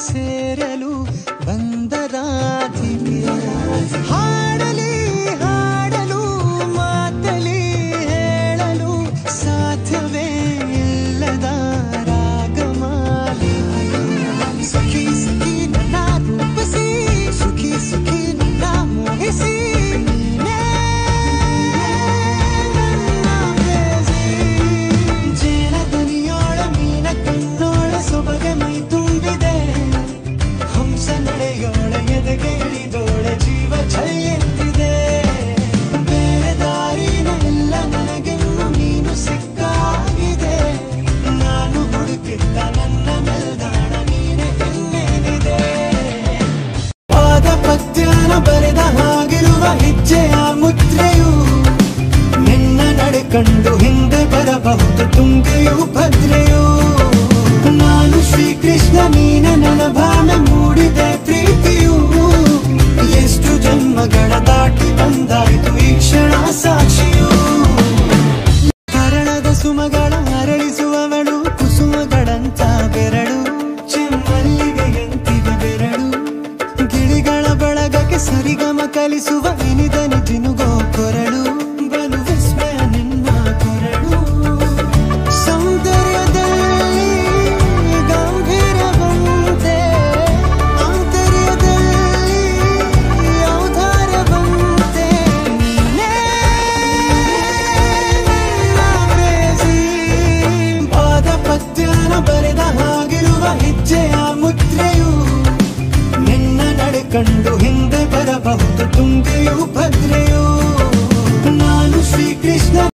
ಸೇರಲು ಬಂದ ರಾಧಿಕೆ ಹಾಡಲಿ ಹಾಡಲು ಮಾತಲಿ ಹೇಳಲು ಸಾಧ್ಯವೇ ಇಲ್ಲದ ರಾಗಮಾಲಿಕೆ ಸಖಿ ಸಖಿ ನನ್ನ ರೂಪಿಸಿ ಸುಖಿ ಸುಖಿ ನನ್ನ ಮೋಹಿಸಿ ಸೊಬಗೆ ಮೈ ತುಂಬಿದೆ ಹಂಸ ನಡೆಯೋಳ ಎದೆಗೆ ಇಳಿದೋಳೆ ಜೀವ ಛೈಯೆಂದಿದೆ ಬೇರೆ ದಾರಿನೆಲ್ಲ ನನಗೆನ್ನು ನೀನು ಸಿಕ್ಕಾಗಿದೆ ನಾನು ಹುಡುಕಿದ್ದ ನನ್ನ ನಿಲ್ದಾಣ ನೀನೆ ಇನ್ನೇನಿದೆ ಪಾದ ಪದ್ಯನ ಬರೆದ ಹಾಗಿರುವ ಹೆಜ್ಜೆಯ ಮುದ್ರೆಯು ನಿನ್ನ ನಡೆ ಕಂಡು ಹಿಂದೆ ಬರಬಹುದು ತುಂಗೆಯು ಭದ್ರೆಯು ನಾನು ಶ್ರೀಕೃಷ್ಣ ನೀನೆ ನನ್ನ ಭಾವ ಮೂಡಿದೆ ಪ್ರೀತಿಯು ಎಷ್ಟು ಜನ್ಮಗಳ ದಾಟಿ ಬಂದಾಯಿತು ಈ ಕ್ಷಣ ಸಾಕ್ಷಿಯು ಕರಣದ ಸುಮಗಳ ಅರಳಿಸುವವಳು ಕುಸುಮಗಳಂತ ಬೆರಳು ಚೆಮ್ಮಲ್ಲಿಗೆ ಎಂತಿದೆ ಬೆರಳು ಗಿಳಿಗಳ ಬಳಗಕ್ಕೆ ಸರಿಗಮ ಕಲಿಸುವ ಇನಿದನಿ ಜಿನುಗೋ ಕೊರಳು ಬಲು ವಿಸ್ಮಯ ನಿನ್ನ ಕೊರಳು ಸೌಂದರ್ಯದಲ್ಲಿ ಗಂಭೀರವಂತೆ ಆಂತರ್ಯದಲ್ಲಿ ಔದಾರ್ಯವಂತೆ ನೀನೇ ಪ್ರೇಸಿ ಪಾದ ಪದ್ಯನ ಬರೆದ ಹಾಗಿರುವ ಹೆಜ್ಜೆಯ ಮುದ್ರೆಯು ನಿನ್ನ ನಡೆ ಕಂಡು ಹಿಂದೆ ಬರಬಹುದು ತುಂಗೆಯು ಭದ್ರೆ